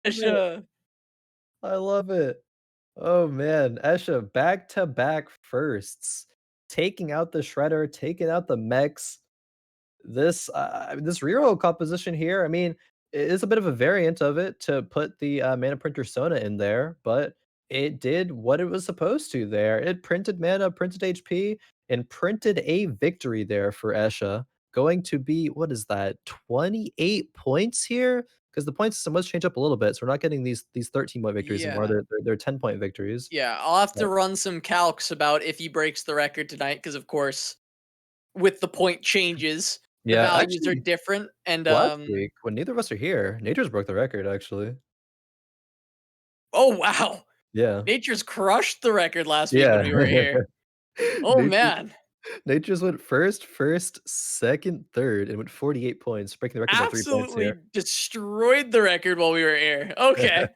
Escha. I love it. Oh man, Escha back-to-back firsts, taking out the Shredder, taking out the mechs. This reroll composition here, I mean, it is a bit of a variant of it to put the mana printer Sona in there, but it did what it was supposed to there. It printed mana, printed HP, and printed a victory there for Escha. Going to be, what is that, 28 points here? Because the point system was changed up a little bit, so we're not getting these 13-point victories anymore. Yeah. They're 10-point victories. Yeah, I'll have to But run some calcs about if he breaks the record tonight, because of course, with the point changes, the yeah, values are actually, different, and, last week when neither of us are here, Nature's broke the record actually. oh, wow! Yeah. Nature's crushed the record last week when Yeah. we were here. Oh, Nature's man. Nature's went first, second, third, and went 48 points, breaking the record by 3 points Absolutely here. destroyed the record while we were here. Okay.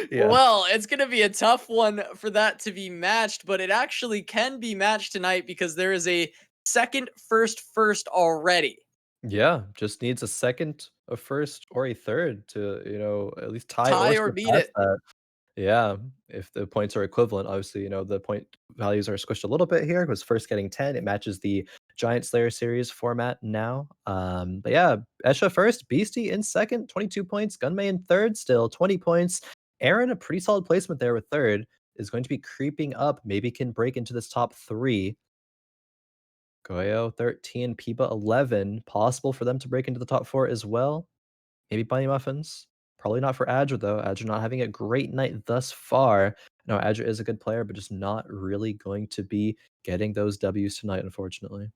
Yeah. Well, it's gonna be a tough one for that to be matched, but it actually can be matched tonight because there is a second first already. Yeah, just needs a second, a first, or a third to, at least tie or Tie or beat surpass it. that. Yeah, if the points are equivalent, obviously, the point values are squished a little bit here. It was first getting 10. It matches the Giant Slayer series format now. But yeah, Escha first, Beastie in second, 22 points. Gunmay in third, still 20 points. Eren, a pretty solid placement there with third, is going to be creeping up. Maybe can break into this top three. Goyo 13, Impeeba 11. Possible for them to break into the top four as well. Maybe BunnyMuffins. Probably not for Adreh though. Adreh not having a great night thus far. No, Adreh is a good player, but just not really going to be getting those W's tonight, unfortunately.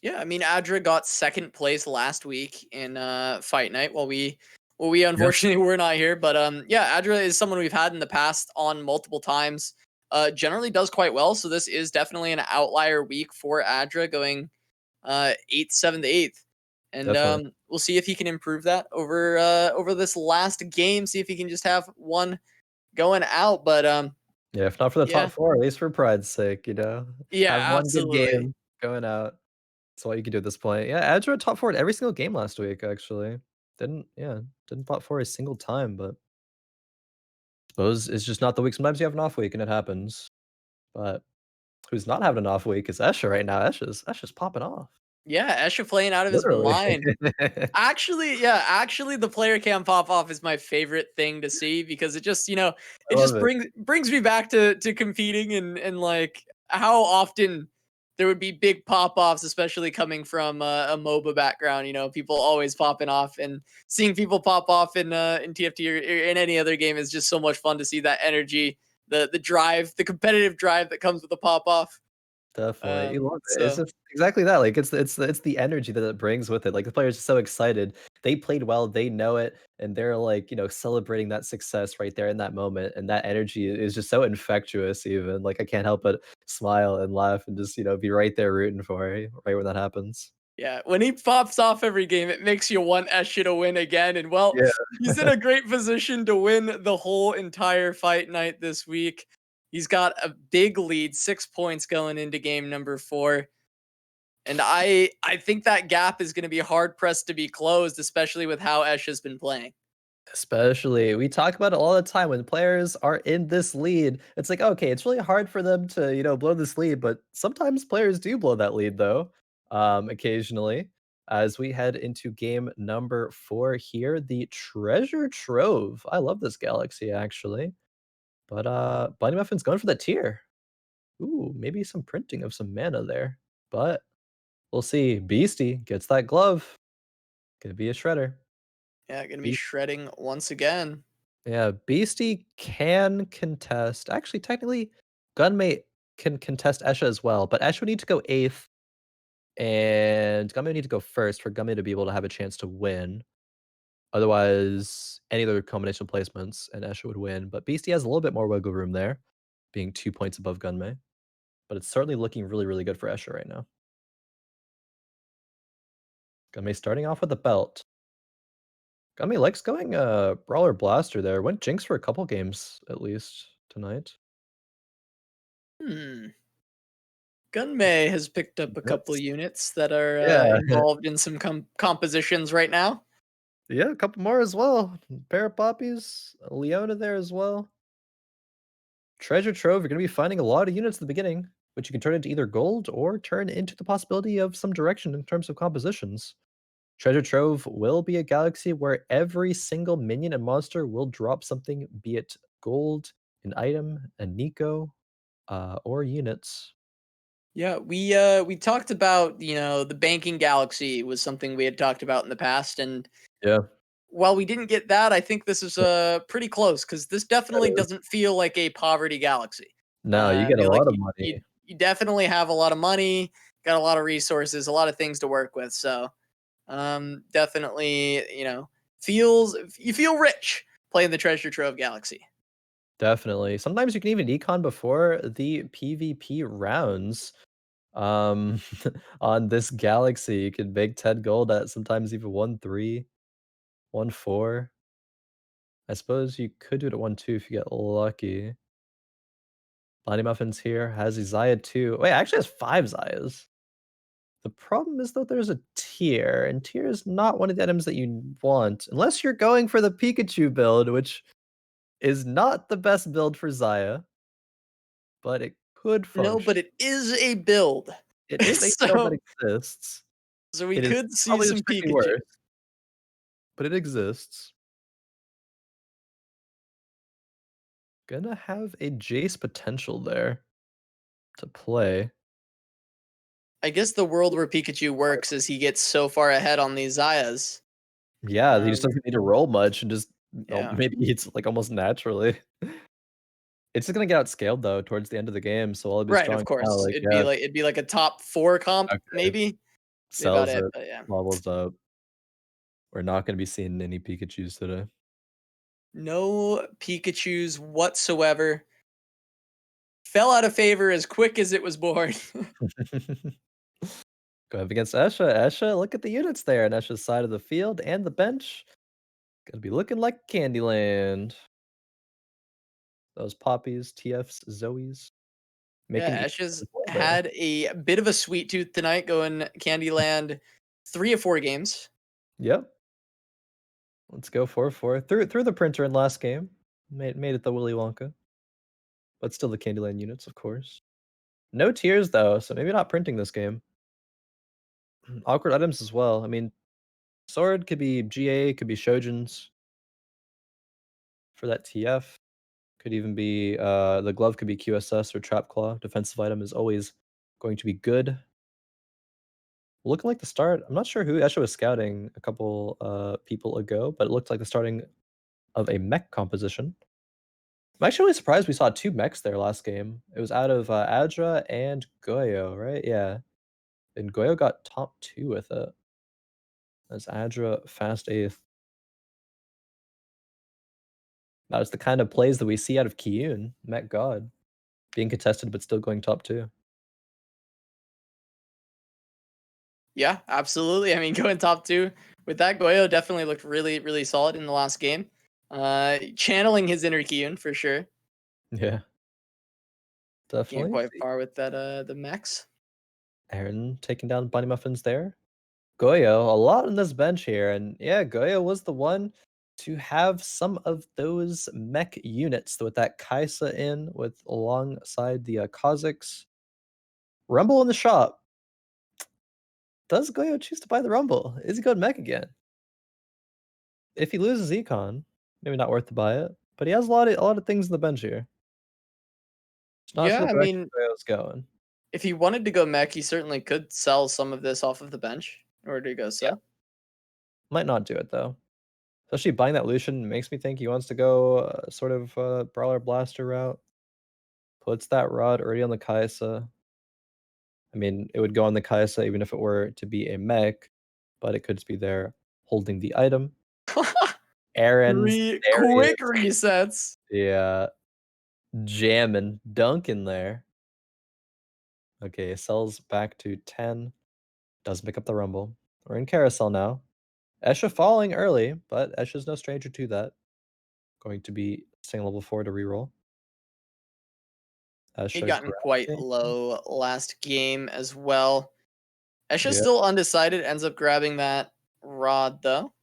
Yeah, I mean, Adreh got second place last week in Fight Night while we Yeah. unfortunately were not here. But yeah, Adreh is someone we've had in the past on multiple times. Generally does quite well, so this is definitely an outlier week for Adreh, going 8th, 7th, 8th. And Definitely. we'll see if he can improve that over this last game. See if he can just have one going out. But Yeah, if not for the top yeah, four, at least for pride's sake, have yeah, one good absolutely. game going out. That's all you can do at this point. Yeah, Adreh top four in every single game last week, actually. Didn't top four a single time, but suppose it's just not the week. Sometimes you have an off week and it happens. But who's not having an off week is Escha right now. Escha's popping off. Yeah, Escha playing out of his Literally. mind. Actually, yeah, actually the player cam pop off is my favorite thing to see, because it just, I it love just it. brings me back to competing, and like how often there would be big pop offs, especially coming from a MOBA background. People always popping off, and seeing people pop off in TFT or in any other game is just so much fun to see that energy, the drive, the competitive drive that comes with the pop off. Definitely, you love it. It's So just exactly that, like, it's the energy that it brings with it, like, the players are so excited. They played well, they know it, and they're, like, celebrating that success right there in that moment, and that energy is just so infectious even, like, I can't help but smile and laugh and just, be right there rooting for you right when that happens. yeah, when he pops off every game, it makes you want Escha to win again. And well, Yeah. he's in a great position to win the whole entire fight night this week. He's got a big lead, 6 points going into game number 4. And I think that gap is going to be hard pressed to be closed, especially with how Escha's been playing. Especially, we talk about it all the time when players are in this lead. It's like, okay, it's really hard for them to, blow this lead, but sometimes players do blow that lead though. Occasionally. As we head into game number 4 here, the treasure trove. I love this galaxy actually. But BunnyMuffin's going for the tier. Ooh, maybe some printing of some mana there. But we'll see. Beastie gets that glove. Gonna be a shredder. Yeah, going to be shredding once again. Yeah, Beastie can contest. Actually, technically, Gunmay can contest Escha as well, but Escha would need to go 8th, and Gunmay would need to go first for Gunmay to be able to have a chance to win. Otherwise, any other combination of placements, and Escha would win. But Beastie has a little bit more wiggle room there, being 2 points above Gunmay. But it's certainly looking really, really good for Escha right now. Gunmay starting off with the belt. Gunmay likes going Brawler Blaster there. Went Jinx for a couple games, at least, tonight. Hmm. Gunmay has picked up a couple That's units that are yeah. involved in some compositions right now. Yeah, a couple more as well. Pair of poppies, a Leona there as well. Treasure trove, you're gonna be finding a lot of units at the beginning, which you can turn into either gold or turn into the possibility of some direction in terms of compositions. Treasure trove will be a galaxy where every single minion and monster will drop something, be it gold, an item, a Nico, or units. Yeah, we talked about, the banking galaxy was something we had talked about in the past, and Yeah, while we didn't get that, I think this is pretty close because this that definitely is. doesn't feel like a poverty galaxy. No, you I get a feel like lot of you money. you definitely have a lot of money, got a lot of resources, a lot of things to work with. So definitely, feels you feel rich playing the Treasure Trove Galaxy. Definitely. Sometimes you can even econ before the PvP rounds. Um, on this galaxy, you could make 10 gold at sometimes even 1-3, 1-4. I suppose you could do it at 1-2 if you get lucky. BunnyMuffins here has a Zaya too. Wait, actually has 5 Zayas. The problem is though there's a tier, and tier is not one of the items that you want, unless you're going for the Pikachu build, which is not the best build for Zaya, but it could No, function. but it is a build. It is a build that so exists. so we It is could see probably some strictly Pikachu. worse, but it exists. Gonna have a Jace potential there to play. I guess the world where Pikachu works is he gets so far ahead on these Zayas. Yeah, he just Um, doesn't need to roll much and just yeah. maybe it's like almost naturally. It's just gonna get outscaled though towards the end of the game, so I'll be Right, of strong now, course. like, It'd be yeah, like a top 4 comp, okay, maybe. Be about sells it, it, but yeah. levels up. We're not gonna be seeing any Pikachus today. No Pikachus whatsoever. Fell out of favor as quick as it was born. Go up against Escha. Escha, look at the units there on Escha's side of the field and the bench. Gonna be looking like Candyland. Those poppies, TFs, Zoes, making Yeah, it Escha's as well there. had a bit of a sweet tooth tonight going Candyland 3 of 4 games. Yep. Let's go 4-4. Through the printer in last game. Made it the Willy Wonka, but still the Candyland units, of course. No tiers though, so maybe not printing this game. Awkward items as well. I mean, sword could be GA, could be Shojin's for that TF. Could even be the glove could be QSS or Trap Claw. Defensive item is always going to be good. Looking like the start. I'm not sure who Escha was scouting a couple people ago, but it looked like the starting of a mech composition. I'm actually really surprised we saw 2 mechs there last game. It was out of Adreh and Goyo, right? Yeah. And Goyo got top 2 with it. As Adreh fast 8th. That was the kind of plays that we see out of Kiyun, Mech God. Being contested but still going top 2. Yeah, absolutely. I mean, going top 2 with that, Goyo definitely looked really, really solid in the last game. Channeling his inner Kiyun for sure. Yeah, Can't definitely. quite par with that, the Max. Eren taking down BunnyMuffins there. Goyo, a lot on this bench here, and yeah, Goyo was the one to have some of those mech units with that Kaisa in with alongside the Kazakhs. Rumble in the shop. Does Goyo choose to buy the Rumble? Is he going mech again? If he loses Econ, maybe not worth to buy it, but he has a lot of things in the bench here. It's not sure Yeah, the I direction mean, Goyo's going. if he wanted to go mech, he certainly could sell some of this off of the bench in order to go Yeah, so. might not do it though. Especially buying that Lucian makes me think he wants to go sort of Brawler Blaster route. Puts that rod already on the Kaisa. I mean, it would go on the Kaisa even if it were to be a mech, but it could just be there holding the item. Eren's 3 quick Darius, resets. yeah, jamming, dunking there. Okay, sells back to 10. Doesn't pick up the rumble. We're in carousel now. Escha falling early, but Escha's no stranger to that. Going to be staying level 4 to reroll. He'd Escha gotten quite grabbing. low last game as well. Escha's Yeah. still undecided, ends up grabbing that rod though.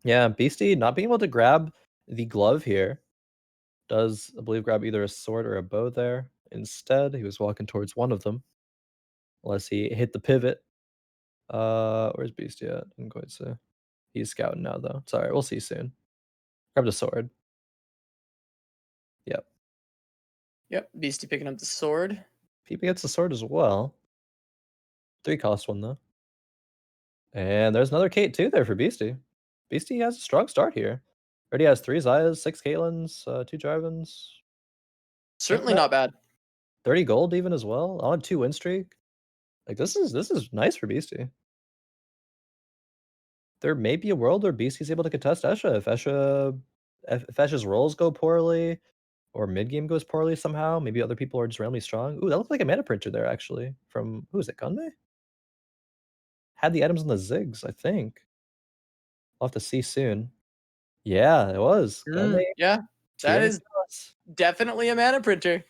Yeah, Beastie not being able to grab the glove here. Does, I believe, grab either a sword or a bow there. Instead, he was walking towards one of them. Unless he hit the pivot. Where's Beastie at? I didn't quite see. He's scouting now, though. Sorry, we'll see soon. Grabbed a sword. Yep. Yep, Beastie picking up the sword. Peepy gets the sword as well. 3 cost one, though. And there's another Kate, too, there for Beastie. Beastie has a strong start here. Already has 3 Zayas, 6 Caitlins, 2 Jarvans. Certainly not bad. 30 gold even as well, on a 2 win streak. Like, this is nice for Beastie. There may be a world where Beastie's able to contest Escha if Escha's rolls go poorly or mid game goes poorly somehow. Maybe other people are just randomly strong. Ooh, that looks like a mana printer there actually. From who is it? Gunmay? Had the items on the zigs, I think. I'll have to see soon. Yeah, it was. Gunmay Yeah, that TM is definitely a mana printer.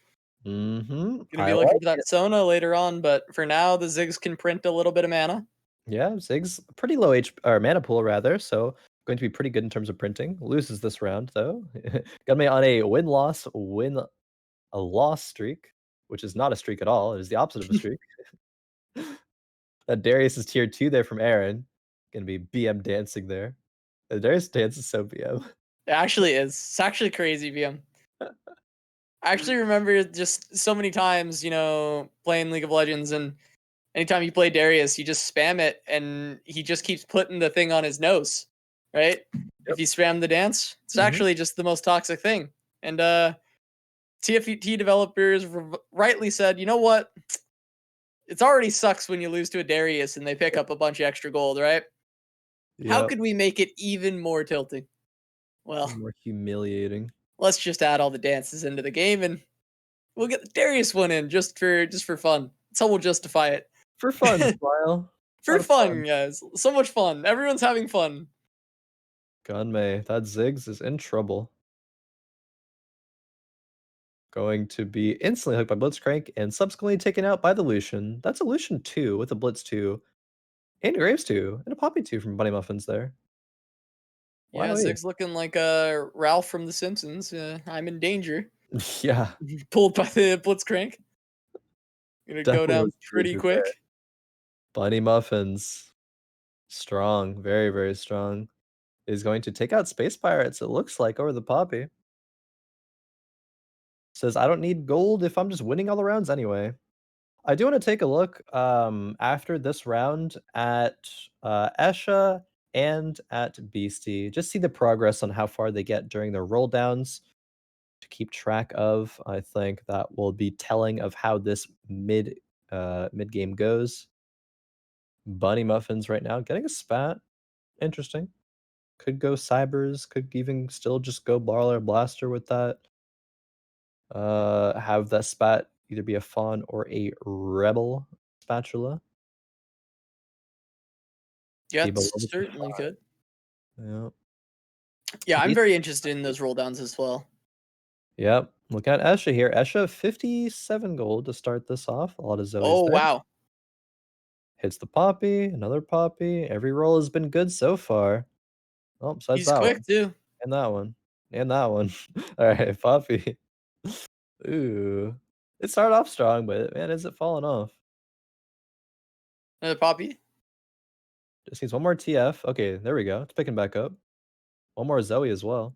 Mm-hmm. Gonna be looking for that Sona later on, but for now, the Ziggs can print a little bit of mana. Yeah, Ziggs pretty low or mana pool rather, so going to be pretty good in terms of printing. Loses this round though. Gunmay on a a loss streak, which is not a streak at all. It is the opposite of a streak. That Darius is tier 2 there from Eren. Gonna be BM dancing there. Darius dance is so BM. It actually is. It's actually crazy, BM. I actually remember just so many times, playing League of Legends, and anytime you play Darius, you just spam it, and he just keeps putting the thing on his nose, right? Yep. If you spam the dance, it's Mhm. actually just the most toxic thing. And TFT developers rightly said, you know what? It's already sucks when you lose to a Darius and they pick up a bunch of extra gold, right? How Yep. could we make it even more tilting? Well, More humiliating. let's just add all the dances into the game and we'll get the Darius one in just for fun. That's how we'll justify it. For fun, Smile. For fun, guys. So much fun. Everyone's having fun. Gunmay, that Ziggs is in trouble. Going to be instantly hooked by Blitzcrank and subsequently taken out by the Lucian. That's a Lucian 2 with a Blitz 2 and a Graves 2 and a Poppy 2 from BunnyMuffins there. Yeah, Wowee. Zig's looking like Ralph from The Simpsons. I'm in danger. Yeah. Pulled by the Blitzcrank. Gonna go Definitely down was pretty danger there. quick. BunnyMuffins. Strong. Very, very strong. Is going to take out Space Pirates, it looks like, over the Poppy. Says, I don't need gold if I'm just winning all the rounds anyway. I do want to take a look after this round at Escha and at Beastie. Just see the progress on how far they get during their roll downs to keep track of. I think that will be telling of how this mid game goes. BunnyMuffins right now getting a spat. Interesting. Could go Cybers, could even still just go Barler Blaster with that. Have that spat either be a Fawn or a Rebel spatula. Yeah, Be it's below the certainly good. Yeah. Yeah, I'm very interested in those roll downs as well. Yep. Look at Escha here. Escha 57 gold to start this off. A lot of Zoe's Oh there. wow. Hits the Poppy, another Poppy. Every roll has been good so far. Oh, besides He's that quick one. too. And that one. And that one. Alright, Poppy. Ooh. It started off strong, but man, is it falling off? Another Poppy. Just needs one more TF. Okay, there we go. It's picking back up. One more Zoe as well.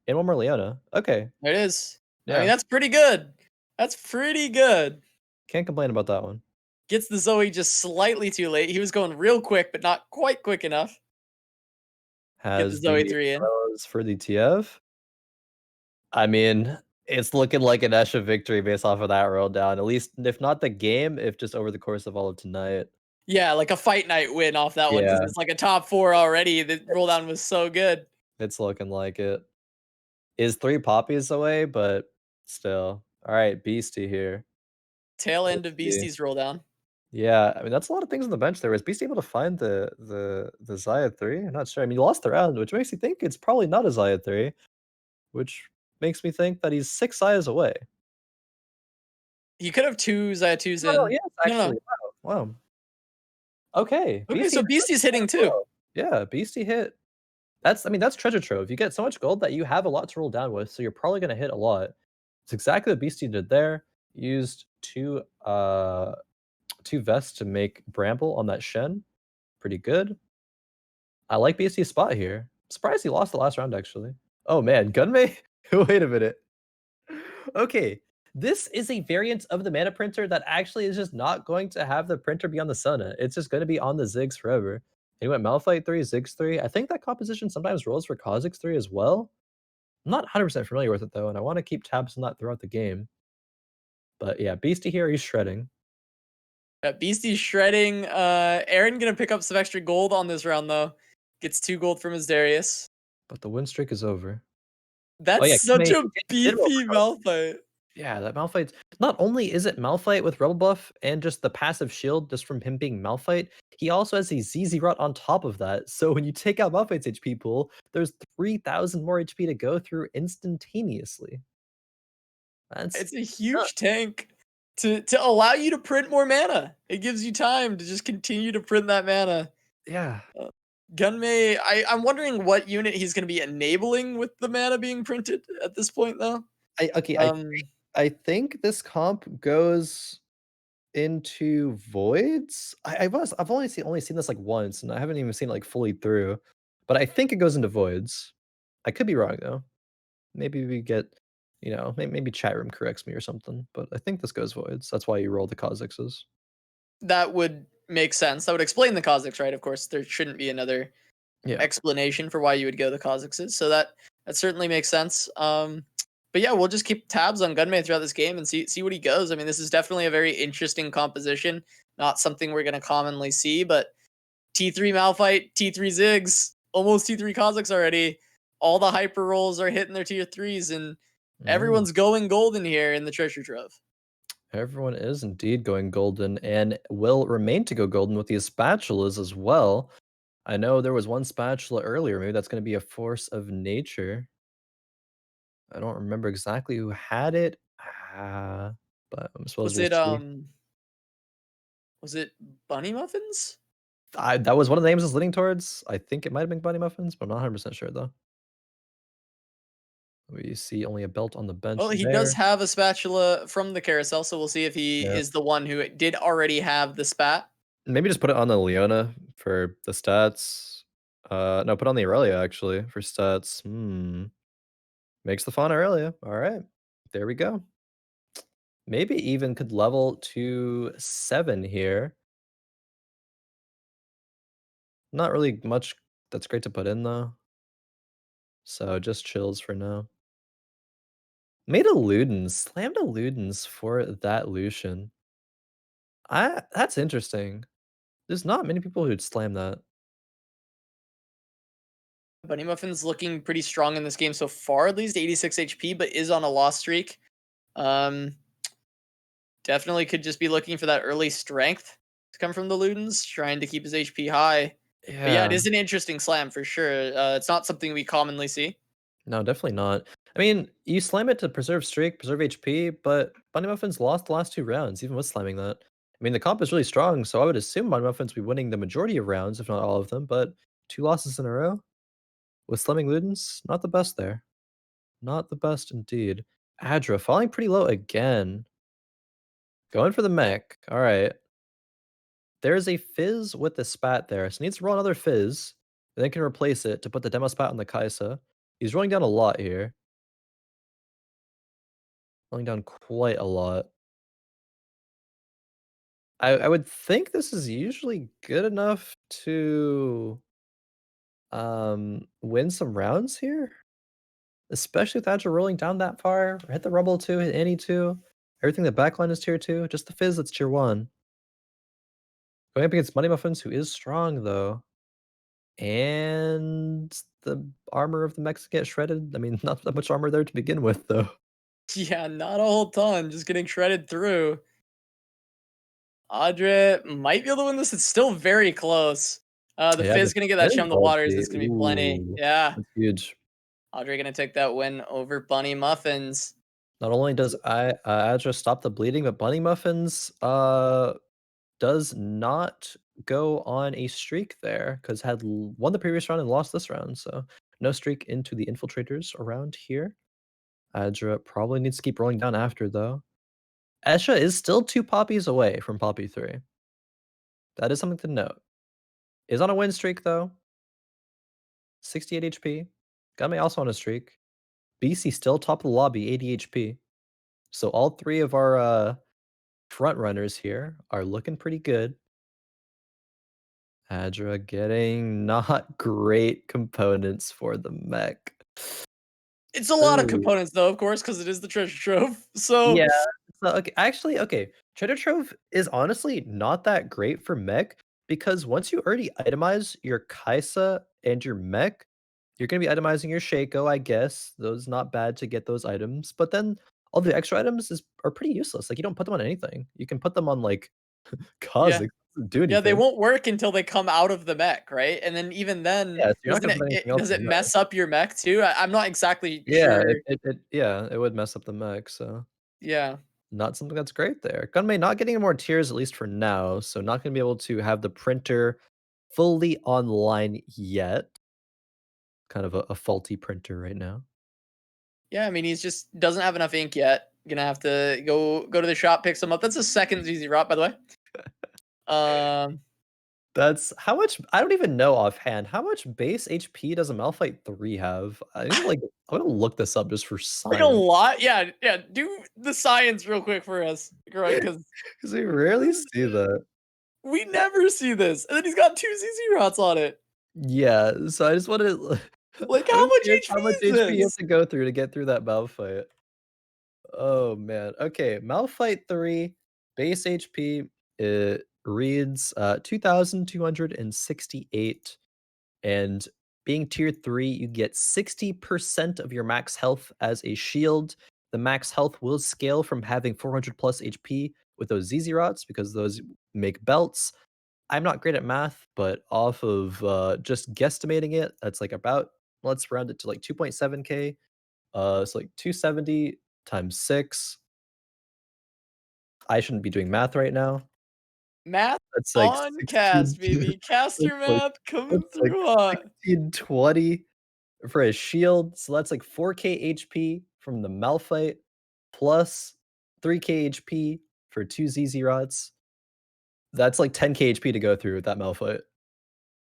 And one more Leona. Okay. There it is. I mean, Yeah. that's pretty good. That's pretty good. Can't complain about that one. Gets the Zoe just slightly too late. He was going real quick, but not quite quick enough. Get the Has Zoe the 3 in. arrows for the TF. I mean, it's looking like an Escha victory based off of that roll down. At least, if not the game, if just over the course of all of tonight. Yeah, like a fight night win off that one because Yeah, it's like a top 4 already. The roll down was so good. it's looking like it. Is 3 poppies away, but still. All right, Beastie here. Tail end Let's of see. Beastie's roll down. Yeah, I mean that's a lot of things on the bench there. Was Beastie able to find the Zaya 3? I'm not sure. I mean, he lost the round, which makes me think it's probably not a Zaya 3, which makes me think that he's 6 Zayas away. He could have 2 Zaya 2s No, in. yes, No. actually. Wow. Wow. Okay. Okay, so Beastie Beastie's hitting too. yeah, Beastie hit That's I mean, that's treasure trove. You get so much gold that you have a lot to roll down with, so you're probably gonna hit a lot. It's exactly what Beastie did there. Used 2 vests to make Bramble on that Shen. Pretty good. I like Beastie's spot here. Surprised he lost the last round, actually. Oh, man, Gunmay? Wait a minute. Okay, this is a variant of the mana printer that actually is just not going to have the printer be on the Sunna. It's just gonna be on the Ziggs forever. He went Malphite 3, Ziggs 3. I think that composition sometimes rolls for Kha'Zix 3 as well. I'm not 100% familiar with it, though, and I wanna keep tabs on that throughout the game. But yeah, Beastie here, he's shredding. Beastie's shredding. Eren gonna pick up some extra gold on this round though. Gets 2 gold from his Darius. But the win streak is over. Oh, yeah, That's such Gunmay a did roll beefy for Kha'Zix. Malphite. Yeah, that Malphite. Not only is it Malphite with Rebel buff and just the passive shield just from him being Malphite, he also has a ZZ Rot on top of that. So when you take out Malphite's HP pool, there's 3,000 more HP to go through instantaneously. That's It's a nuts. huge tank to allow you to print more mana. It gives you time to just continue to print that mana. Yeah. Uh, Gunmay, I'm wondering what unit he's going to be enabling with the mana being printed at this point, though. I okay, Um, I think this comp goes into voids. I've only seen this like once, and I haven't even seen it like fully through. But I think it goes into voids. I could be wrong though. Maybe we get, maybe chat room corrects me or something. But I think this goes voids. That's why you roll the Kha'Zixes. that would make sense. That would explain the Kha'Zix, right? Of course, there shouldn't be another Yeah. explanation for why you would go the Kha'Zixes, so that certainly makes sense. But yeah, we'll just keep tabs on Gunmay throughout this game and see what he goes. I mean, this is definitely a very interesting composition. Not something we're going to commonly see, but T3 Malphite, T3 Ziggs, almost T3 Kha'Zix already. All the hyper rolls are hitting their tier 3s, and Mm. everyone's going golden here in the treasure trove. Everyone is indeed going golden and will remain to go golden with these spatulas as well. I know there was one spatula earlier. Maybe that's going to be a force of nature. I don't remember exactly who had it, but I suppose Was we'll it see. was it BunnyMuffins? That was one of the names I was leaning towards. I think it might have been BunnyMuffins, but I'm not 100% sure though. We see only a belt on the bench Well, he does there. have a spatula from the carousel, so we'll see if he Yeah. is the one who did already have the spat. Maybe just put it on the Leona for the stats. No, put on the Aurelia actually for stats. Makes the fauna Aurelia. All right. There we go. Maybe even could level to 7 here. Not really much that's great to put in though. So just chills for now. Made a Ludens, slammed a Ludens for that Lucian. That's interesting. There's not many people who'd slam that. BunnyMuffin's looking pretty strong in this game so far, at least 86 HP, but is on a loss streak. Um, Definitely could just be looking for that early strength to come from the Ludens, trying to keep his HP high. But yeah, it Yeah. is an interesting slam for sure. It's not something we commonly see. No, definitely not. I mean, you slam it to preserve streak, preserve HP, but Bunny Muffins lost the last 2 rounds, even with slamming that. I mean, the comp is really strong, so I would assume Bunny Muffins would be winning the majority of rounds, if not all of them, but 2 losses in a row with slamming Ludens, not the best there. Not the best indeed. Adreh falling pretty low again. Going for the mech. All right. There's a Fizz with the Spat there, so needs to roll another Fizz, and then can replace it to put the Demo Spat on the Kaisa. He's rolling down a lot here. Rolling down quite a lot. I would think this is usually good enough to win some rounds here, especially with Adreh rolling down that far. Hit the Rumble 2, hit any 2. Everything the backline is tier 2. Just the Fizz that's tier 1. Going up against Money Muffins, who is strong though. And the armor of the mechs get shredded. I mean, not that much armor there to begin with, though. Yeah, not a whole ton, just getting shredded through. Adreh might be able to win this. It's still very close. The Yeah, the Fizz gonna get that Fizz Shem the Waters. ulti. It's gonna be plenty. Ooh, Yeah. that's huge. Adreh gonna take that win over Bunny Muffins. Not only does Adra stop the bleeding, but Bunny Muffins does not go on a streak there because had won the previous round and lost this round. So no streak into the infiltrators around here. Adreh probably needs to keep rolling down after though. Escha is still 2 poppies away from poppy 3. That is something to note. Is on a win streak though. 68 HP. Gunmay also on a streak. BC still top of the lobby, 80 HP. So all 3 of our front runners here are looking pretty good. Adreh getting not great components for the mech. It's a lot of Ooh. components though, of course, because it is the treasure trove. So Yeah. So, okay, actually, okay, Treasure Trove is honestly not that great for mech because once you already itemize your Kaisa and your mech, you're gonna be itemizing your Shaco, I guess. Those not bad to get those items, but then all the extra items are pretty useless. Like you don't put them on anything. You can put them on like yeah, Kha'Zix, doesn't do yeah, they anything. won't work until they come out of the mech, right? And then even then, Yeah, so you're not doesn't gonna put anything else does in it the mech. mess up your mech too? I'm not exactly Yeah, sure. it would mess up the mech, so Yeah. not something that's great there. Gunmay not getting any more tiers, at least for now, so not gonna be able to have the printer fully online yet. Kind of a faulty printer right now. Yeah, I mean, he's just doesn't have enough ink yet. Gonna have to go to the shop, pick some up. That's a second easy rot, by the way. Um, That's how much I don't even know offhand. How much base HP does a Malphite 3 have? I need to, like I'm gonna look this up just for like a science. lot. Yeah, yeah. Do the science real quick for us, Khroen, because 'Cause we rarely see that. we never see this. And then he's got two ZZ rots on it. Yeah, so I just wanna Like, I'm how much curious HP how much is HP you have this? to go through to get through that Malphite. Oh, man. Okay, Malphite 3, base HP, it reads, 2,268, and being tier 3, you get 60% of your max health as a shield. The max health will scale from having 400 plus HP with those ZZ Rots because those make belts. I'm not great at math, but off of, just guesstimating it, that's, like, about let's round it to, like, 2.7K. It's, like, 270 times 6. I shouldn't be doing math right now. Math That's like on 16 cast, baby. that's Caster like math coming that's like through hot. 1620 for a shield, so that's like 4K HP from the Malphite, plus 3K HP for 2 ZZ Rods. That's like 10K HP to go through with that Malphite.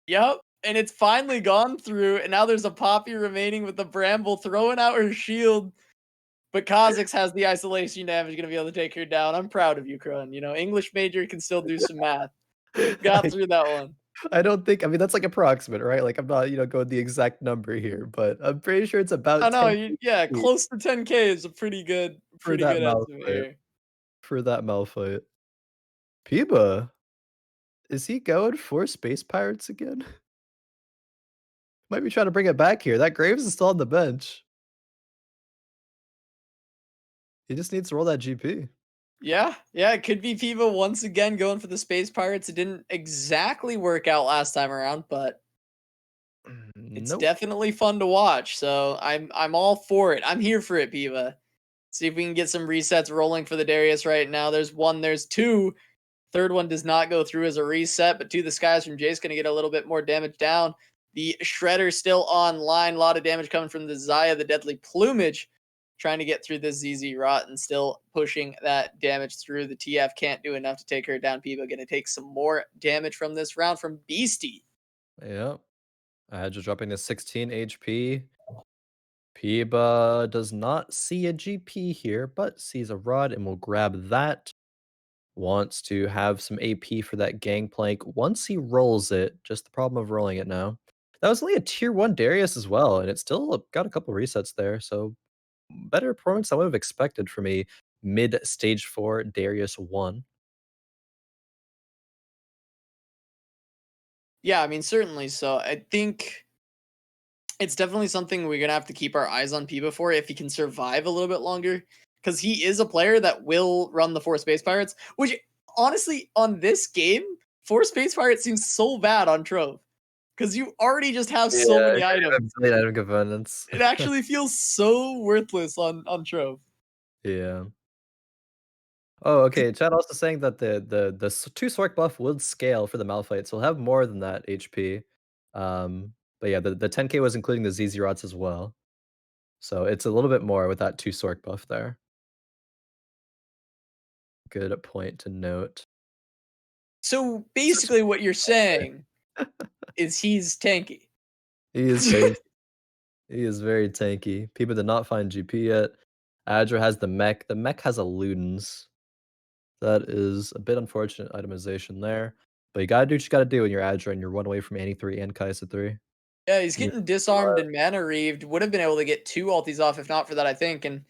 Yep. And it's finally gone through, and now there's a Poppy remaining with the Bramble throwing out her shield. But Kha'Zix has the isolation damage, gonna be able to take her down. I'm proud of you, Khroen. You know, English major can still do some math. Got I through that one. I don't think I mean, that's like approximate, right? Like, I'm not, going the exact number here, but I'm pretty sure it's I about know, 10 yeah, HP close to 10K is a for pretty that good estimate Malphite here. for that Malphite. Impeeba, is he going for Space Pirates again? Might be trying to bring it back here. That Graves is still on the bench. He just needs to roll that GP. Yeah, yeah, it could be Piva once again going for the Space Pirates. It didn't exactly work out last time around, but it's Nope. definitely fun to watch. So I'm all for it. I'm here for it, Piva. See if we can get some resets rolling for the Darius right now. There's one, there's two. Third one does not go through as a reset, but To the Skies from Jace going to get a little bit more damage down. The Shredder still online. A lot of damage coming from the Zaya, the Deadly Plumage, trying to get through this ZZ Rot and still pushing that damage through. The TF can't do enough to take her down. Piva going to take some more damage from this round from Beastie. Yep. Just dropping to 16 HP. Peeba does not see a GP here, but sees a rod and will grab that. Wants to have some AP for that gangplank once he rolls it. Just the problem of rolling it now. That was only a tier 1 Darius as well, and it still got a couple resets there, so better performance I would have expected from a mid stage 4 Darius 1. Yeah, I mean, certainly so. I think it's definitely something we're gonna have to keep our eyes on Piba for if he can survive a little bit longer, because he is a player that will run the 4 Space Pirates. Which honestly, on this game, 4 Space Pirates seems so bad on Trove because you already just have Yeah, so many I have a items. billion item components. It actually feels so worthless on Trove. Yeah. Oh, okay. Chad also saying that the 2 Sork buff would scale for the Malphite, so he'll have more than that HP. But yeah, the 10K was including the ZZ Rots as well. So it's a little bit more with that 2 Sork buff there. Good point to note. So basically, what you're saying is he's tanky. He is tanky. He is very tanky. People did not find GP yet. Adreh has the mech. The mech has a Ludens. That is a bit unfortunate itemization there. But you gotta do what you gotta do when you're Adreh and you're 1 away from Annie 3 and Kaisa 3. Yeah, he's You getting disarmed and mana reaved. Would have been able to get 2 ultis off if not for that, I think, and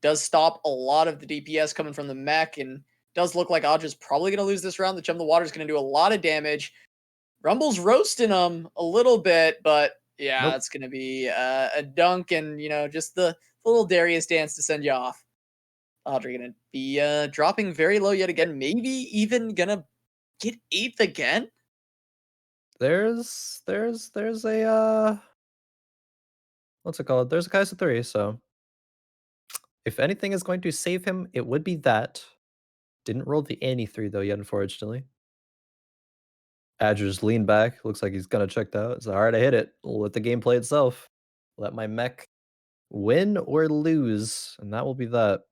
does stop a lot of the DPS coming from the mech, and does look like Adreh's probably going to lose this round. The Chum the Water is going to do a lot of damage. Rumble's roasting him a little bit, but yeah, Nope. it's going to be a dunk and, just the little Darius dance to send you off. Adreh going to be dropping very low yet again. Maybe even going to get 8th again? There's a what's it called? There's a Kaisa 3, so if anything is going to save him, it would be that. Didn't roll the Annie 3 though yet, unfortunately. Adreh's lean back. Looks like he's gonna checked out. It's alright, I hit it. Let the game play itself. Let my mech win or lose, and that will be that.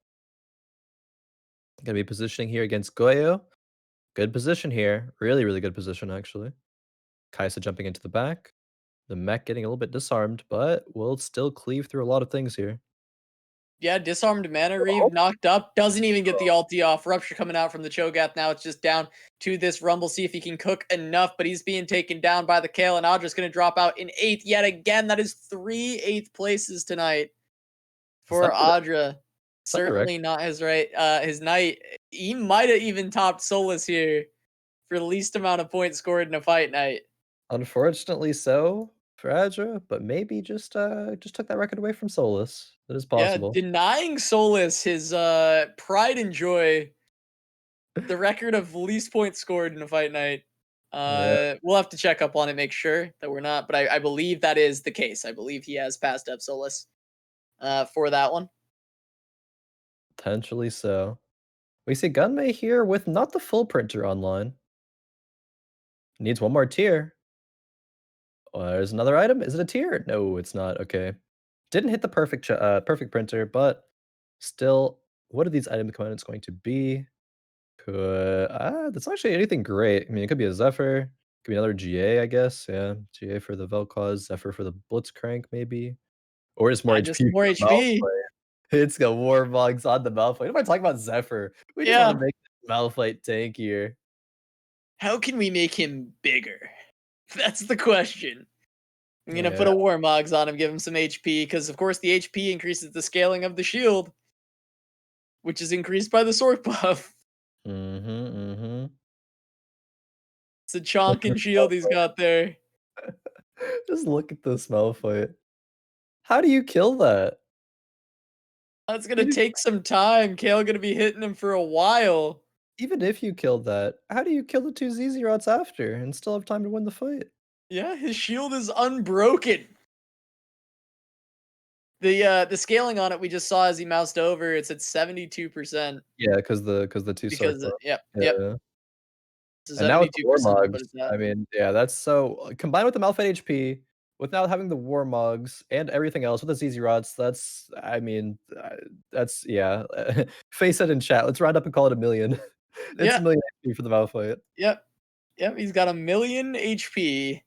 Gonna be positioning here against Goyo. Good position here. Really, really good position, actually. Kaisa jumping into the back. The mech getting a little bit disarmed, but will still cleave through a lot of things here. Yeah, disarmed mana reave, knocked up, doesn't even get the ulti off. Rupture coming out from the Cho'Gath now. It's just down to this Rumble. See if he can cook enough, but he's being taken down by the Kale, and Adreh's going to drop out in 8th yet again. That is 3 8th places tonight Is for that the Adreh. is that the record? Certainly not his night. He might have even topped Solus here for the least amount of points scored in a fight night. Unfortunately so for Adreh, but maybe just took that record away from Solus. That is Yeah, possible. denying Solus his pride and joy, the record of least points scored in a fight night. Yeah, We'll have to check up on it, make sure that we're not, but I believe that is the case. I believe he has passed up Solus for that one. potentially so. We see Gunmay here with not the full printer online. Needs one more tier. There's another item. Is it a tier? No, it's not. Okay. Didn't hit the perfect printer, but still, what are these item components going to be? That's actually anything great. I mean, it could be a Zephyr, could be another GA, I guess. Yeah, GA for the Vel'Koz, Zephyr for the Blitzcrank, maybe, or just more Just HP more for the HP. Malphite. It's got Warmogs on the Malphite. What am I talking about Zephyr? We just want Yeah. to make the Malphite tankier. How can we make him bigger? That's the question. I'm gonna put Yeah. a Warmogs on him, give him some HP, because of course the HP increases the scaling of the shield, which is increased by the sword buff. Mm-hmm. It's a chonkin shield he's got there. Just look at this Malphite. How do you kill that? That's gonna Even take some time. Kale gonna be hitting him for a while. even if you killed that, how do you kill the 2 ZZ Rots after and still have time to win the fight? Yeah, his shield is unbroken. The scaling on it we just saw as he moused over, it's at 72%. Yeah, because the 2 Sark Because buff. yep. Yeah. So And now with the 72% is Warmogs, what it's at. I mean, yeah, that's so combined with the Malphite HP, with now having the Warmogs and everything else with the ZZ Rots, that's I mean, that's yeah. Face it in chat. Let's round up and call it a million. It's a Yeah, million HP for the Malphite. yep, yep, he's got 1,000,000 HP.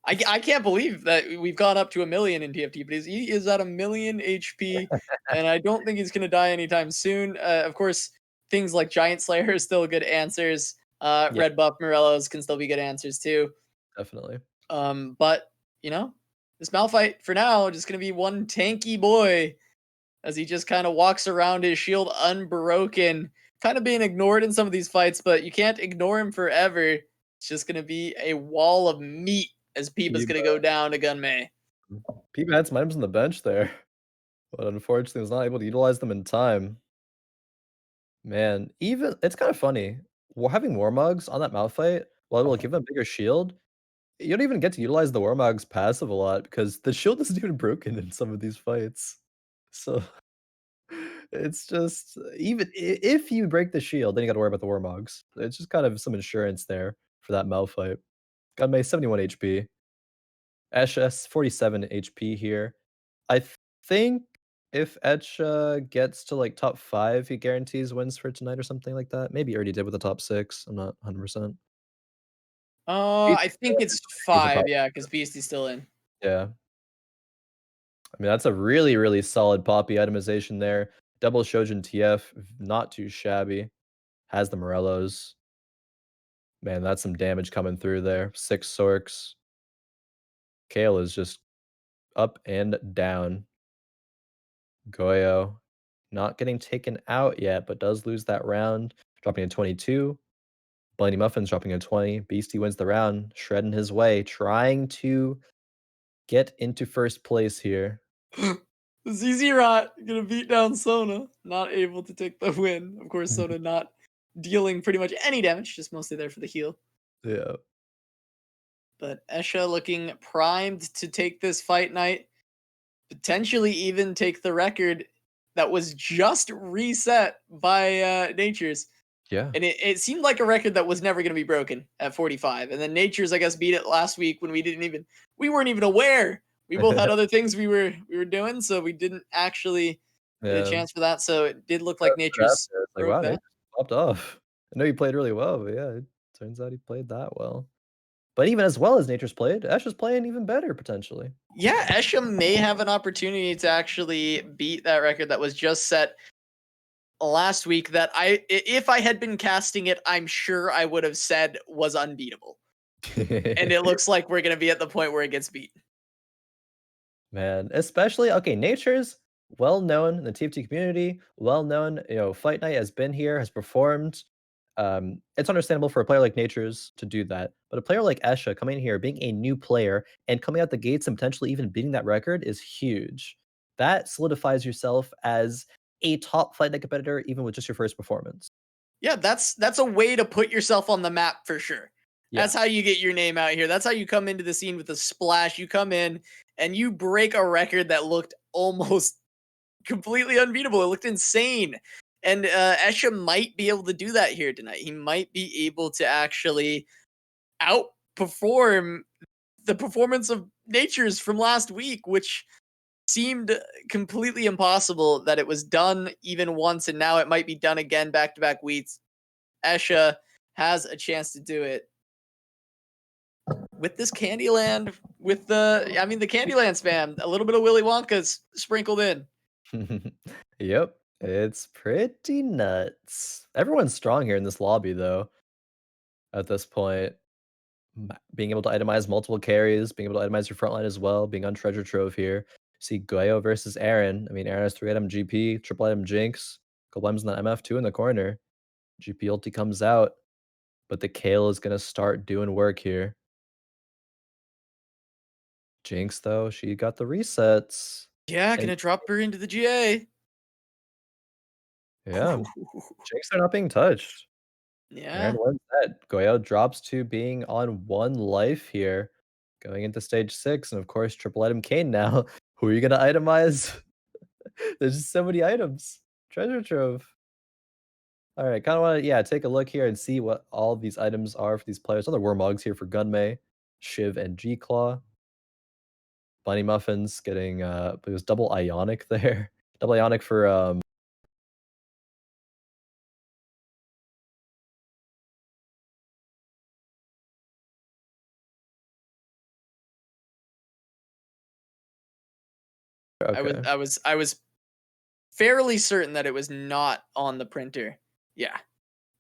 I can't believe that we've gone up to 1,000,000 in TFT, but he is at 1,000,000 HP, and I don't think he's gonna die anytime soon. Of course, things like Giant Slayer are still good answers. Yeah, Red Buff Morellos can still be good answers too. definitely. But this Malphite for now just gonna be one tanky boy as he just kind of walks around his shield unbroken, kind of being ignored in some of these fights, but you can't ignore him forever. It's just gonna be a wall of meat as Peeba's gonna Impeeba go down to Gunmay. Impeeba had some items on the bench there, but unfortunately was not able to utilize them in time. Man, even it's kind of funny. Having Warmogs on that Malphite, while it will give him a bigger shield, you don't even get to utilize the Warmog's passive a lot because the shield isn't even broken in some of these fights. So It's just even if you break the shield, then you gotta worry about the Warmogs. It's just kind of some insurance there for that Malphite. Gunmay 71 HP. Escha 47 HP here. I think if Escha gets to, like, top 5, he guarantees wins for tonight or something like that. Maybe he already did with the top 6. I'm not 100%. I think it's He's a top 5, yeah, because Beastie's still in. yeah. I mean, that's a really, really solid Poppy itemization there. Double Shojin TF, not too shabby. Has the Morellos. Man, that's some damage coming through there. 6 Sorks. Kale is just up and down. Goyo not getting taken out yet, but does lose that round, dropping to 22. BunnyMuffins dropping to 20. Beastie wins the round, shredding his way, trying to get into first place here. ZZ Rot gonna beat down Sona, not able to take the win. Of course, Sona not dealing pretty much any damage, just mostly there for the heal. Yeah. But Escha looking primed to take this fight night, potentially even take the record that was just reset by Nature's. Yeah. And it seemed like a record that was never going to be broken at 45. And then Nature's, I guess, beat it last week when we weren't even aware. We both had other things we were doing, so we didn't actually get a Yeah. chance for that. So it did look like That's what Nature's happened. It's like, broke wow, that. Nature popped off. I know he played really well, but yeah, it turns out he played that well. But even as well as Nature's played, Ash is playing even better potentially. Yeah, Escha may have an opportunity to actually beat that record that was just set last week that if I had been casting it, I'm sure I would have said was unbeatable. And it looks like we're going to be at the point where it gets beat. Man, especially okay, Nature's well known in the TFT community, well known, Fight Night has been here, has performed. It's understandable for a player like Nature's to do that, but a player like Escha coming in here, being a new player and coming out the gates and potentially even beating that record is huge. That solidifies yourself as a top Fight Night competitor, even with just your first performance. Yeah, that's a way to put yourself on the map for sure. Yeah. That's how you get your name out here. That's how you come into the scene with a splash. You come in and you break a record that looked almost completely unbeatable. It looked insane. And Escha might be able to do that here tonight. He might be able to actually outperform the performance of Nature's from last week, which seemed completely impossible that it was done even once, and now it might be done again back to back weeks. Escha has a chance to do it with this Candyland, with the Candyland spam, a little bit of Willy Wonka's sprinkled in. Yep, it's pretty nuts. Everyone's strong here in this lobby, though, at this point. Being able to itemize multiple carries, being able to itemize your front line as well, being on Treasure Trove here. See Goyo versus Eren. I mean, Eren has 3 item GP, triple item Jinx, couple items in the MF2 in the corner. GP ulti comes out, but the Kale is going to start doing work here. Jinx, though, she got the resets. Yeah, And gonna drop her into the GA. yeah, Jinx are not being touched. Aaron Yeah. wins that. Goyo drops to being on 1 life here, going into stage 6, and of course, triple item Kane now. Who are you gonna itemize? There's just so many items. Treasure trove. Alright, kinda wanna, yeah, take a look here and see what all these items are for these players. Other Warmogs here for Gunmay, Shiv, and G-Claw. BunnyMuffins getting, it was double Ionic there. Double Ionic for, okay. I was fairly certain that it was not on the printer. Yeah.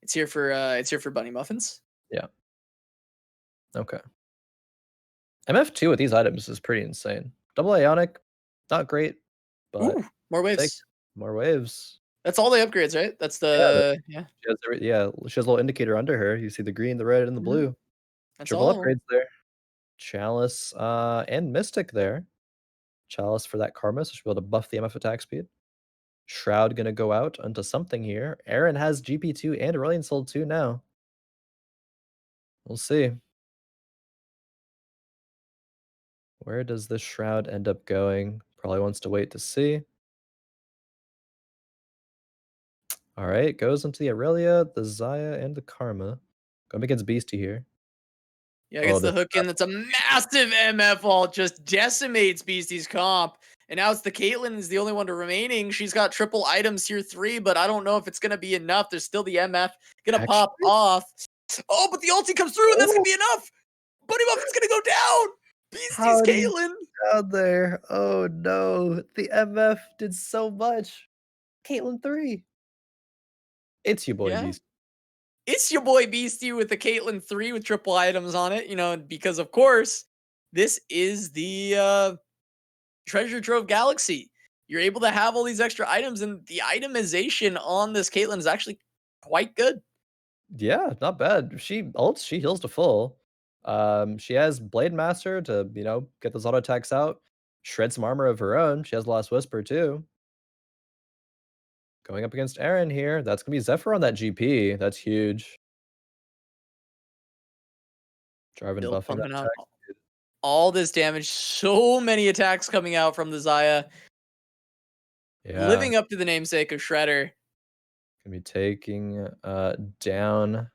It's here for BunnyMuffins. Yeah, okay. MF2 with these items is pretty insane. Double Ionic, not great, but Ooh, more I'll take waves. more waves. That's all the upgrades, right? That's Yeah, the yeah. she has a little indicator under her. You see the green, the red, and the Mhm. blue. That's Triple all of them. upgrades there. Chalice, and Mystic there. Chalice for that Karma, so she'll be able to buff the MF attack speed. Shroud gonna go out onto something here. Eren has GP2 and Aurelion Soul 2 now. We'll see. Where does this Shroud end up going? Probably wants to wait to see. All right, goes into the Aurelia, the Zaya, and the Karma. Going against Beastie here. Yeah, Oh, gets the this hook in. That's a massive MF ult. Just decimates Beastie's comp. And now it's the Caitlyn is the only one remaining. She's got triple items tier 3, but I don't know if it's going to be enough. There's still the MF going to pop actually. off. Oh, but the ulti comes through, and that's going Oh, to be enough. BunnyMuffins going to go down. Beastie's how did he Caitlyn. down there? Oh no, the MF did so much. Caitlyn 3. It's your boy Yeah. Beast. It's your boy Beastie with the Caitlyn 3 with triple items on it, because of course, this is the treasure trove galaxy. You're able to have all these extra items, and the itemization on this Caitlyn is actually quite good. Yeah, not bad. She ults, she heals to full. She has Blade Master to, get those auto attacks out. Shred some armor of her own. She has Last Whisper too. Going up against Eren here. That's gonna be Zephyr on that GP. That's huge. Driving Still buffing that pumping out tech. all this damage. So many attacks coming out from the Zaya. Yeah. Living up to the namesake of Shredder. Gonna be taking down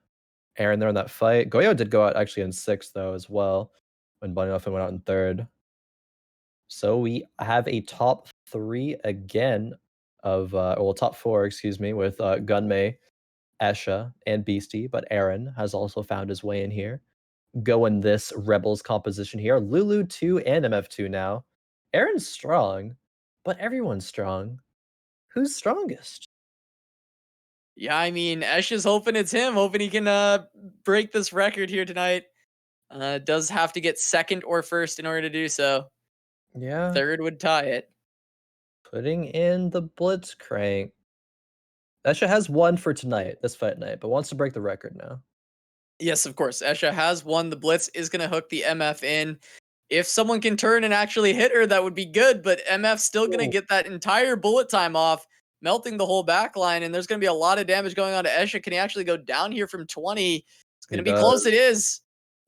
Eren there in that fight. Goyo did go out actually in 6th though as well when BunnyMuffin went out in 3rd. So we have a top 3 again of top 4, excuse me, with Gunmay, Escha, and Beastie, but Eren has also found his way in here. Going this Rebels composition here. Lulu 2 and MF2 now. Eren's strong, but everyone's strong. Who's strongest? Yeah, I mean, Esh is hoping it's him, hoping he can break this record here tonight. Does have to get second or first in order to do so. Yeah, Third would tie it. putting in the Blitzcrank. Escha has one for tonight, this fight night, but wants to break the record now. Yes, of course. Escha has won. The Blitz is going to hook the MF in. If someone can turn and actually hit her, that would be good. But MF's still going to Ooh, get that entire bullet time off, melting the whole back line. And there's going to be a lot of damage going on to Escha. Can he actually go down here from 20? It's going he to be close. does. It is.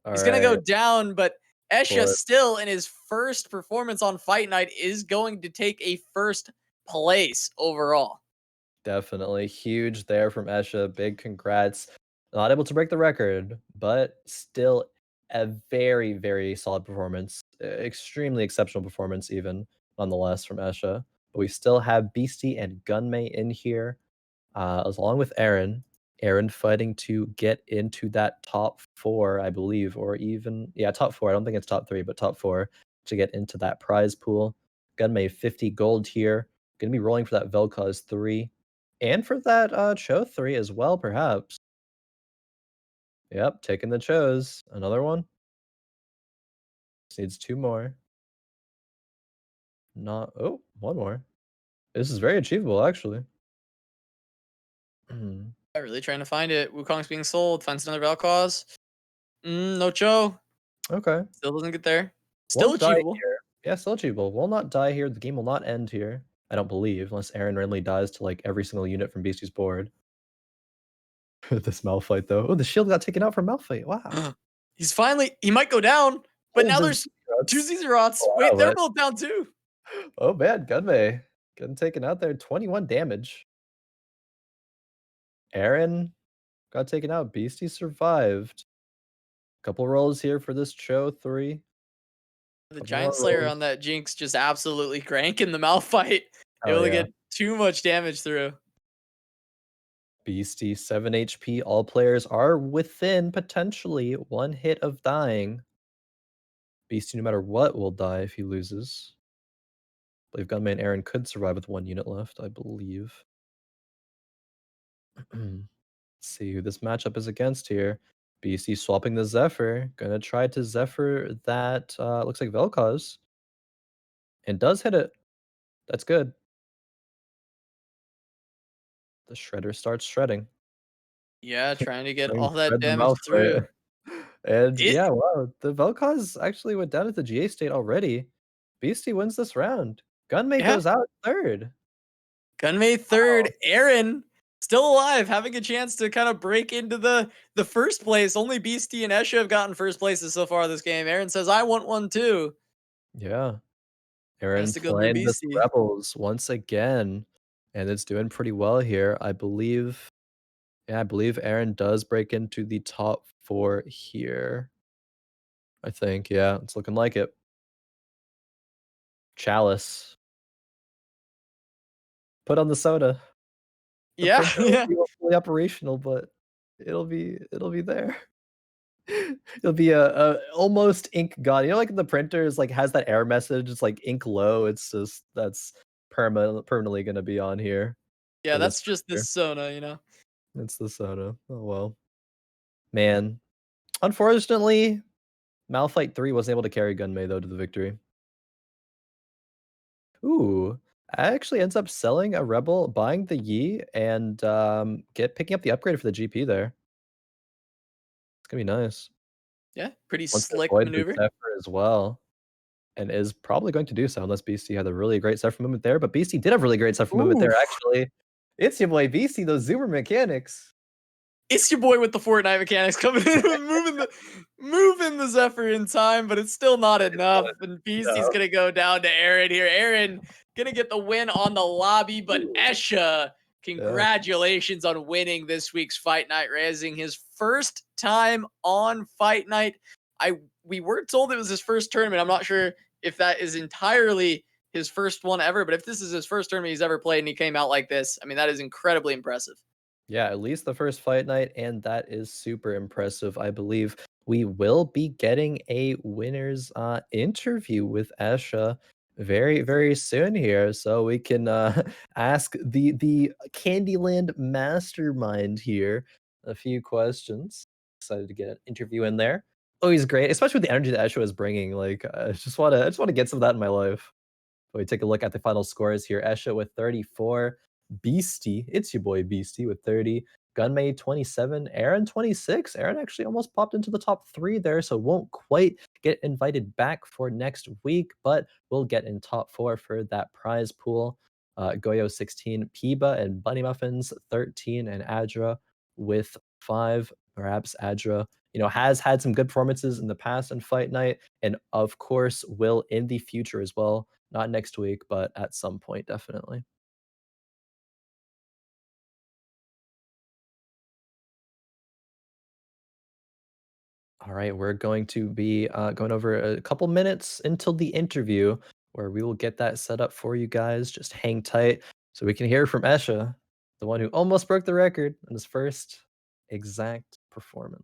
All He's going to go right. down. But Escha But still in his first performance on Fight Night is going to take a first place overall. definitely huge there from Escha. Big congrats. Not able to break the record, but still a very, very solid performance. Extremely exceptional performance, even nonetheless, from Escha. But we still have Beastie and Gunmay in here, along with Eren. Eren fighting to get into that top 4, I believe, or even, yeah, top 4. I don't think it's top 3, but top 4 to get into that prize pool. Gunmay 50 gold here. Gonna be rolling for that Vel'Koz 3 and for that Cho 3 as well, perhaps. Yep, taking the Chos. Another one. Just needs 2 more. Not, oh, 1 more. This is very achievable, actually. I'm really trying to find it. Wukong's being sold. Finds another Valcause. No Cho. Okay. Still doesn't get there. Still Won't die achievable. here. Yeah, still achievable. Will not die here. The game will not end here. I don't believe, unless Eren randomly dies to like every single unit from Beastie's board. This Malphite though. Oh, the shield got taken out from Malphite. Wow. He might go down, but Oh, now the there's two Zerots. Zerots. Oh, Wait, they're outlet. both down too. Oh man, Gunmay getting taken out there. 21 damage. Eren got taken out. Beastie survived. Couple rolls here for this Cho 3. The Couple more Giant Slayer rolls. on that Jinx just absolutely cranking the Malphite. Oh Able to yeah. get too much damage through. Beastie 7 HP. All players are within potentially 1 hit of dying. Beastie, no matter what, will die if he loses. I believe Gunman and Eren could survive with 1 unit left, I believe. Let's see who this matchup is against here. Beastie swapping the Zephyr. Gonna try to Zephyr that, looks like Vel'Koz. And does hit it. That's good. The Shredder starts shredding. Yeah, trying to get Trying all to that shred the damage through. Malphite. And It yeah, wow, the Vel'Koz actually went down at the GA state already. Beastie wins this round. Gunmay yeah. goes out 3rd. Gunmay Wow. third. Eren still alive, having a chance to kind of break into the first place. Only Beastie and Escha have gotten first places so far this game. Eren says, "I want one too." Yeah. Has Eren to go through playing this Beastie. Rebels once again. and it's doing pretty well here. I believe yeah, I believe Eren does break into the top 4 here. I think, yeah, it's looking like it. Chalice. Put on the soda. The Yeah, printer will yeah. be fully operational, but it'll be there. It'll be a almost ink gone. You know, like the printer is like has that error message. It's like ink low. It's just that's permanently gonna be on here Yeah, for this that's just the printer. Sona, you know? It's the soda. Oh well, man. Unfortunately, Malphite 3 wasn't able to carry Gunmay though to the victory. Ooh, actually ends up selling a rebel, buying the Yi, and get picking up the upgrade for the GP there. It's gonna be nice. Yeah, pretty Wants to slick avoid the maneuver. Zephyr as well, and is probably going to do so unless Beastie had a really great Zephyr movement there, but Beastie did have really great Zephyr movement Ooh. there, actually. It's your boy Beastie, those zoomer mechanics. It's your boy with the Fortnite mechanics coming in, moving the Zephyr in time, but it's still not It's not enough. And Beastie's enough. gonna go down to Eren here. Eren gonna get the win on the lobby, but Ooh, Escha, yeah. congratulations on winning this week's Fight Night, raising his first time on Fight Night. We were told it was his first tournament. I'm not sure if that is entirely his first one ever, but if this is his first tournament he's ever played and he came out like this, I mean, that is incredibly impressive. Yeah, at least the first fight night, and that is super impressive. I believe we will be getting a winner's interview with Escha very, very soon here, so we can ask the Candyland mastermind here a few questions. Excited to get an interview in there. Always great, especially with the energy that Escha is bringing. Like, I just want to get some of that in my life. So we take a look at the final scores here. Escha with 34. Beastie, it's your boy Beastie with 30. Gunmay 27. Eren 26. Eren actually almost popped into the top 3 there, so won't quite get invited back for next week, but we'll get in top 4 for that prize pool. Goyo 16. Impeeba and BunnyMuffins 13. And Adreh with 5. Perhaps Adreh, has had some good performances in the past in Fight Night, and of course will in the future as well. Not next week, but at some point, definitely. All right, we're going to be going over a couple minutes until the interview where we will get that set up for you guys. Just hang tight so we can hear from Escha, the one who almost broke the record in his first exact performance.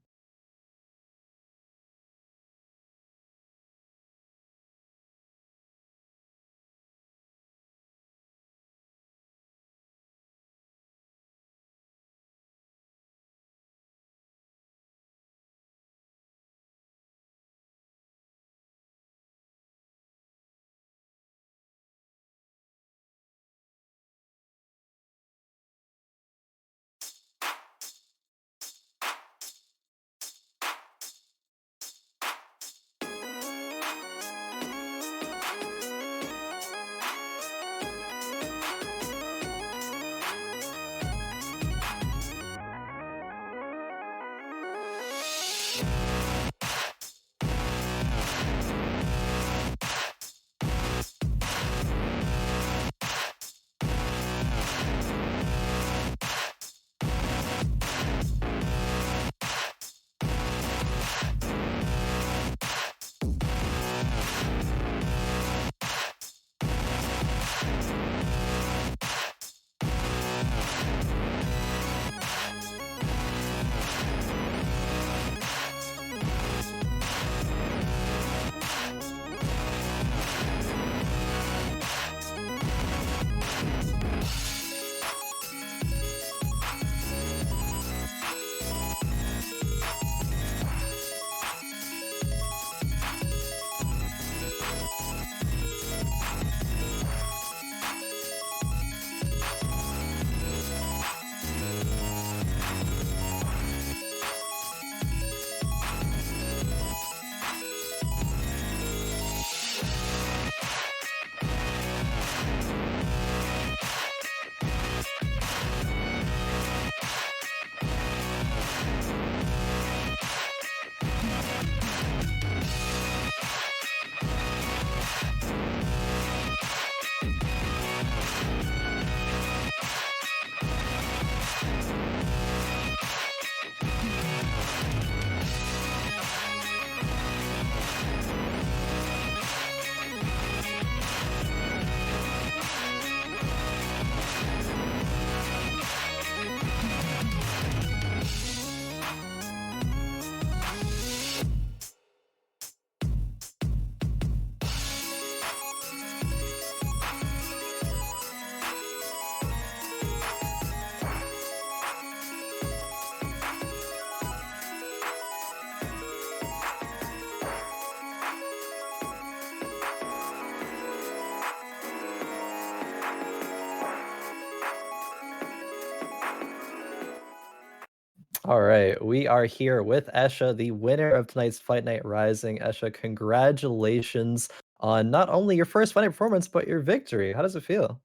All right, we are here with Escha, the winner of tonight's Fight Night Rising. Escha, congratulations on not only your first Fight Night performance, but your victory. How does it feel?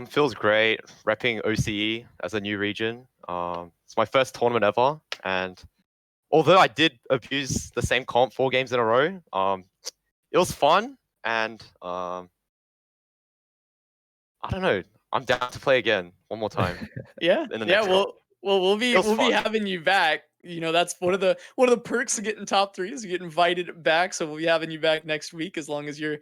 Feels great repping OCE as a new region. It's my first tournament ever, and although I did abuse the same comp 4 games in a row, it was fun, and I don't know. I'm down to play again one more time. Yeah, In the yeah. next round. We'll It was be fun. having you back. You know, that's one of the perks of getting top three is you get invited back. So we'll be having you back next week as long as you're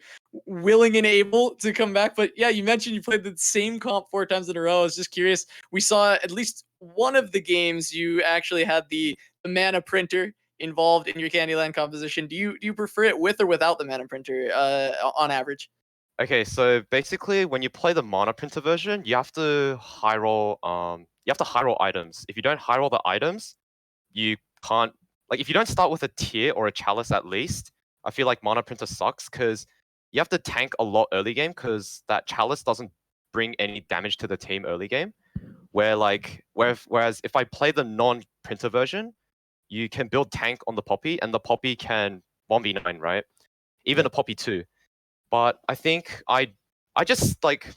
willing and able to come back. But yeah, you mentioned you played the same comp 4 times in a row. I was just curious. We saw at least one of the games you actually had the mana printer involved in your Candyland composition. Do you prefer it with or without the mana printer on average? Okay, so basically, when you play the mana printer version, you have to high roll. You have to high roll items. If you don't high roll the items, you can't. Like, if you don't start with a tier or a chalice at least, I feel like mana printer sucks because you have to tank a lot early game because that chalice doesn't bring any damage to the team early game. Whereas if I play the non-printer version, you can build tank on the poppy, and the poppy can 1v9, right? Even the Yep. poppy too. But I think I just like,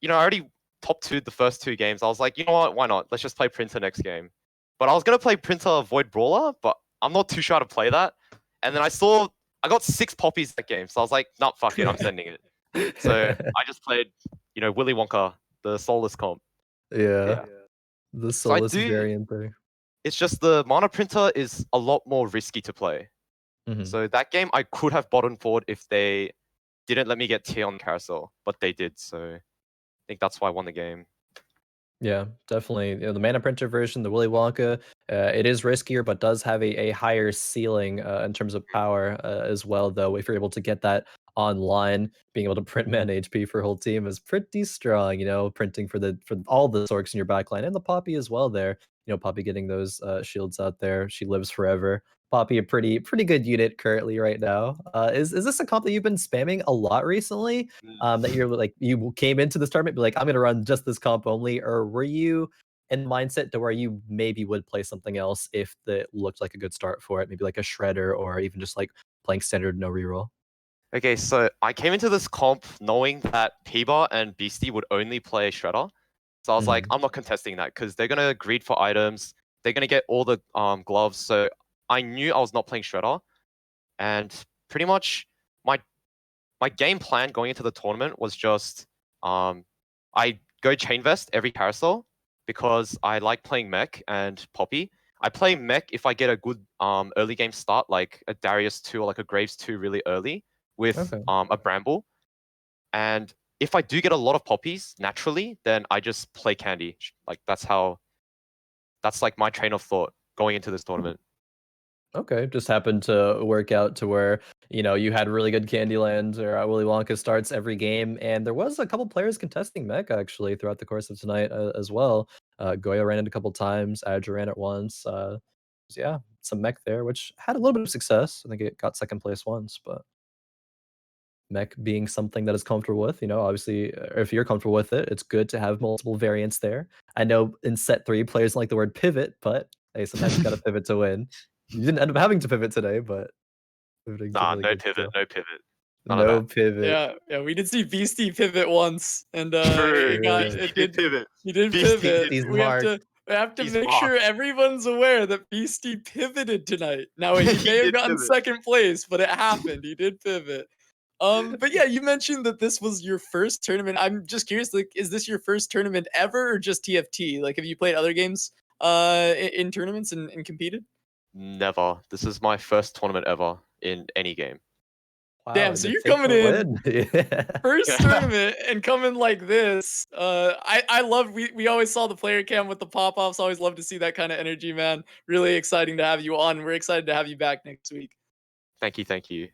I already top 2 the first 2 games. I was like, you know what, why not? Let's just play Printer next game. But I was gonna play Printer Void Brawler, but I'm not too sure how to play that. And then I got 6 poppies that game, so I was like, nah, fuck it, I'm sending it. So I just played, Willy Wonka, the soulless comp. Yeah, the So I soulless do. variant there. It's just the mana printer is a lot more risky to play. Mhm. So that game I could have bottomed forward if they didn't let me get tier on carousel, but they did. So I think that's why I won the game. Yeah, definitely. The mana printer version, the Willy Wonka, it is riskier, but does have a higher ceiling in terms of power as well. Though, if you're able to get that online, being able to print mana HP for a whole team is pretty strong. Printing for all the Sorks in your backline and the Poppy as well. There, Poppy getting those shields out there. She lives forever. Poppy, a pretty good unit currently right now. Is this a comp that you've been spamming a lot recently? That you're like you came into this tournament be like, I'm gonna run just this comp only, or were you in the mindset to where you maybe would play something else if it looked like a good start for it, maybe like a shredder or even just like playing standard no reroll? Okay, so I came into this comp knowing that Impeeba and Beastie would only play Shredder. So I was like, Mhm. I'm not contesting that because they're gonna greed for items. They're gonna get all the gloves. So I knew I was not playing Shredder, and pretty much my my game plan going into the tournament was just I go chain vest every carousel because I like playing mech and Poppy. I play mech if I get a good early game start, like a Darius 2 or like a Graves 2 really early with Okay. a Bramble. And if I do get a lot of poppies naturally, then I just play Candy. Like that's like my train of thought going into this tournament. Okay, just happened to work out to where, you had really good Candyland or Willy Wonka starts every game, and there was a couple players contesting mech actually throughout the course of tonight as well. Goyo ran it a couple times, Adreh ran it once. So yeah, some mech there, which had a little bit of success. I think it got second place once, but mech being something that is comfortable with, obviously, if you're comfortable with it, it's good to have multiple variants there. I know in set 3, players don't like the word pivot, but hey, sometimes you gotta pivot to win. You didn't end up having to pivot today, but pivoting's a Nah, really no good pivot, skill. no pivot. None of No that. pivot. Yeah, yeah, we did see Beastie pivot once, and True. Yeah. Beastie did pivot. he did Beastie pivot. did Beastie's pivot. mark. We have to He's make sure marked. everyone's aware that Beastie pivoted tonight. Now he He may have did gotten pivot. second place, but it happened. He did pivot. But yeah, you mentioned that this was your first tournament. I'm just curious, like, is this your first tournament ever or just TFT? Like, have you played other games in tournaments and competed? Never. This is my first tournament ever in any game. Wow, Damn, and so to you're take coming the in win. Yeah. first Yeah. tournament and coming like this. I love we always saw the player cam with the pop-offs. Always love to see that kind of energy, man. Really exciting to have you on. We're excited to have you back next week. Thank you, thank you.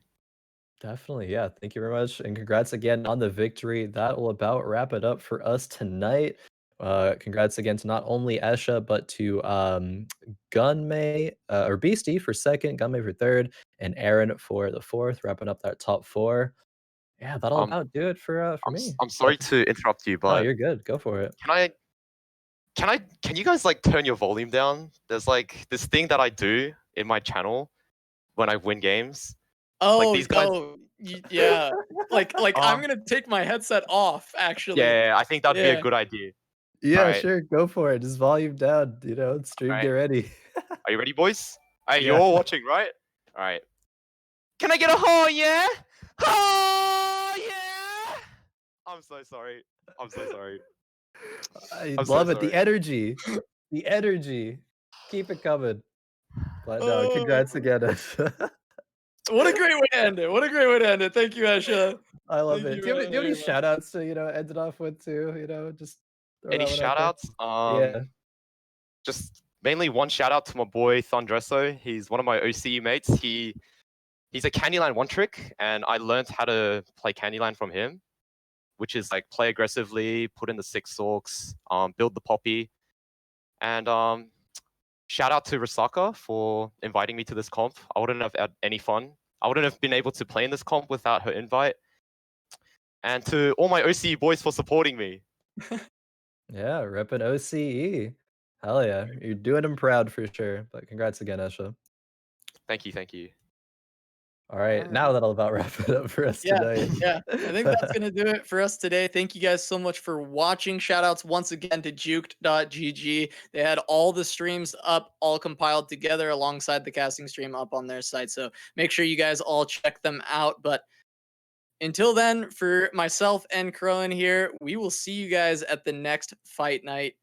Definitely, yeah. Thank you very much, and congrats again on the victory. That will about wrap it up for us tonight. Congrats again to not only Escha but to Gunmay or Beastie for second, Gunmay for third, and Eren for the fourth, wrapping up that top four. Yeah, that'll Um, about do it for I'm me. I'm sorry to interrupt you, No, but you're good. Go for it. can I Can you guys like turn your volume down? There's like this thing that I do in my channel when I win games. Like Oh, these guys. yeah. Like I'm Um, gonna take my headset off. Actually, yeah, I think that'd be a yeah. good idea. Yeah, Alright. sure, go for it. Just volume down, you know, stream Alright. get ready. Are you ready, boys? Hey, Yeah. you're all watching, right? All right. Can I get a oh yeah? Oh yeah! I'm so sorry. I'm so sorry. I I'm so love it. The sorry. energy. The energy. Keep it coming. But no, Oh, congrats again, Escha. what a great way to end it. What a great way to end it. Thank you, Escha. I love Thank it. you Do you have very any much. shout outs to, end it off with too? Just throw Any that one out shout there. outs? Yeah. Just mainly one shout out to my boy Thundresso. He's one of my OCE mates. He's a Candyland one trick, and I learned how to play Candyland from him, which is like play aggressively, put in the 6 sorks, build the poppy, and shout out to Risaka for inviting me to this comp. I wouldn't have had any fun. I wouldn't have been able to play in this comp without her invite. And to all my OCE boys for supporting me. Yeah, repping OCE. Hell yeah. You're doing them proud for sure. But congrats again, Escha. Thank you, thank you. All right, now that'll about wrap it up for us tonight. Yeah. I think that's gonna do it for us today. Thank you guys so much for watching. Shout outs once again to juked.gg. They had all the streams up, all compiled together alongside the casting stream up on their site. So make sure you guys all check them out. But until then, for myself and Khroen here, we will see you guys at the next fight night.